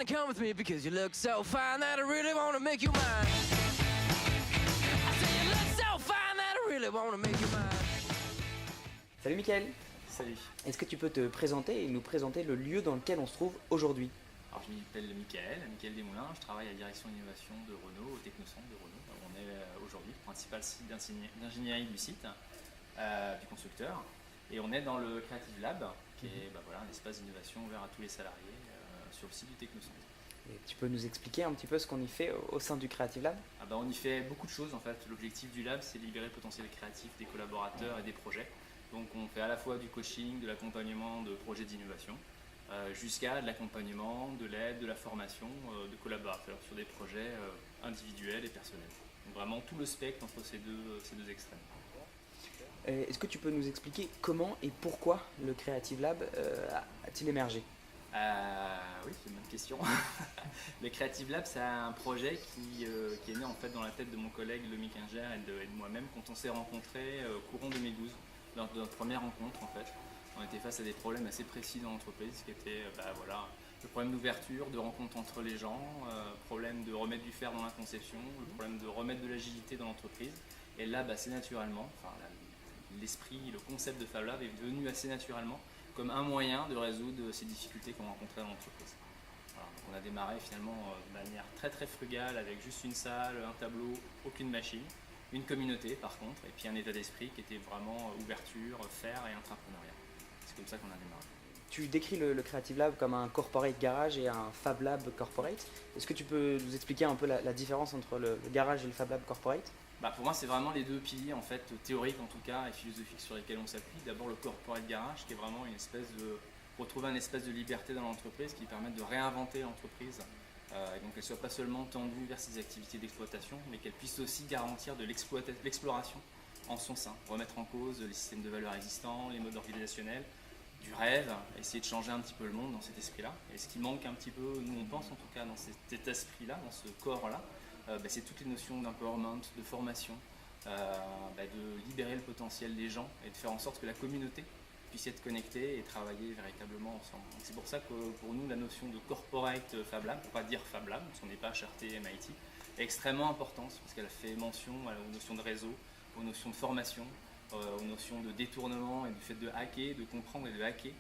come with me because you look so fine that I really wanna make you mine. I say you look so fine that I really wanna make you mine. Salut Mickaël. Salut. Est-ce que tu peux te présenter et nous présenter le lieu dans lequel on se trouve aujourd'hui? Alors je m'appelle Mickaël Desmoulins, je travaille à la direction d'innovation de Renault, au Technocentre de Renault. Alors, on est aujourd'hui le principal site d'ingénierie du site, du constructeur. Et on est dans le Creative Lab, qui est un espace d'innovation ouvert à tous les salariés sur le site du Technocentre. Et tu peux nous expliquer un petit peu ce qu'on y fait au sein du Creative Lab? On y fait beaucoup de choses en fait. L'objectif du lab, c'est de libérer le potentiel créatif des collaborateurs et des projets. Donc on fait à la fois du coaching, de l'accompagnement de projets d'innovation, jusqu'à de l'accompagnement, de l'aide, de la formation de collaborateurs sur des projets individuels et personnels. Donc vraiment tout le spectre entre ces deux extrêmes. Est-ce que tu peux nous expliquer comment et pourquoi le Creative Lab a-t-il émergé? Oui, c'est une bonne question. Le Creative Lab, c'est un projet qui est né en fait dans la tête de mon collègue Lomi Kinger et de moi-même quand on s'est rencontrés courant 2012, lors de notre première rencontre en fait. On était face à des problèmes assez précis dans l'entreprise qui étaient le problème d'ouverture, de rencontre entre les gens, problème de remettre du fer dans la conception, le problème de remettre de l'agilité dans l'entreprise. Et là, assez naturellement, l'esprit, le concept de Fab Lab est venu assez naturellement comme un moyen de résoudre ces difficultés qu'on rencontrait dans l'entreprise. Voilà, donc on a démarré finalement de manière très très frugale avec juste une salle, un tableau, aucune machine, une communauté par contre, et puis un état d'esprit qui était vraiment ouverture, faire et entrepreneuriat. C'est comme ça qu'on a démarré. Tu décris le Creative Lab comme un corporate garage et un Fab Lab corporate. Est-ce que tu peux nous expliquer un peu la différence entre le garage et le Fab Lab corporate? Pour moi, c'est vraiment les deux piliers en fait, théoriques en tout cas et philosophiques sur lesquels on s'appuie. D'abord le corporate garage qui est vraiment retrouver un espace de liberté dans l'entreprise qui permet de réinventer l'entreprise et donc qu'elle ne soit pas seulement tendue vers ses activités d'exploitation mais qu'elle puisse aussi garantir de l'exploration en son sein, remettre en cause les systèmes de valeurs existants, les modes organisationnels, du rêve, essayer de changer un petit peu le monde dans cet esprit-là. Et ce qui manque un petit peu, nous on pense en tout cas dans cet esprit-là, dans ce corps-là, c'est toutes les notions d'empowerment, de formation, de libérer le potentiel des gens et de faire en sorte que la communauté puisse être connectée et travailler véritablement ensemble. C'est pour ça que pour nous la notion de corporate Fab Lab, pour ne pas dire Fab Lab, parce qu'on n'est pas HRT, MIT, est extrêmement importante parce qu'elle fait mention aux notions de réseau, aux notions de formation, aux notions de détournement et du fait de hacker, de comprendre et de hacker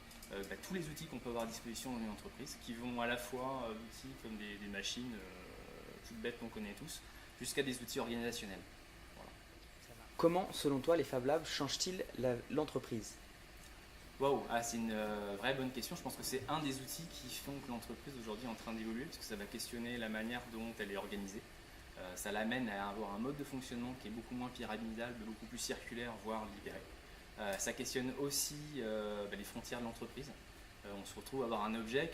tous les outils qu'on peut avoir à disposition dans une entreprise qui vont à la fois d'outils comme des machines toutes bêtes qu'on connaît tous, jusqu'à des outils organisationnels. Voilà. Comment, selon toi, les Fab Labs changent-ils l'entreprise? Waouh, c'est une vraie bonne question. Je pense que c'est un des outils qui font que l'entreprise aujourd'hui est en train d'évoluer, parce que ça va questionner la manière dont elle est organisée. Ça l'amène à avoir un mode de fonctionnement qui est beaucoup moins pyramidal, beaucoup plus circulaire, voire libéré. Ça questionne aussi les frontières de l'entreprise. On se retrouve à avoir un objet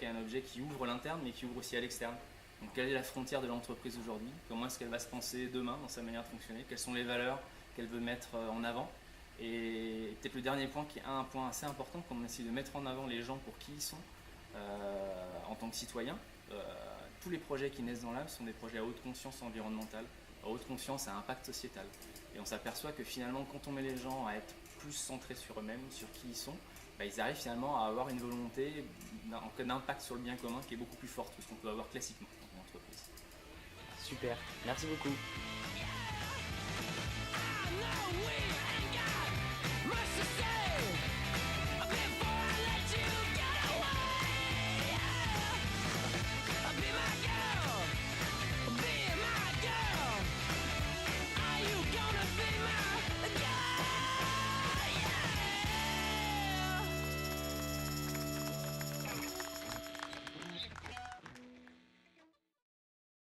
qui ouvre l'interne, mais qui ouvre aussi à l'externe. Donc quelle est la frontière de l'entreprise aujourd'hui? Comment est-ce qu'elle va se penser demain dans sa manière de fonctionner? Quelles sont les valeurs qu'elle veut mettre en avant? Et peut-être le dernier point qui est un point assez important, quand on essaie de mettre en avant les gens pour qui ils sont en tant que citoyens. Tous les projets qui naissent dans l'âme sont des projets à haute conscience environnementale, à haute conscience à impact sociétal. Et on s'aperçoit que finalement quand on met les gens à être plus centrés sur eux-mêmes, sur qui ils sont, ils arrivent finalement à avoir une volonté d'impact sur le bien commun qui est beaucoup plus forte que ce qu'on peut avoir classiquement dans une entreprise. Super, merci beaucoup. I know we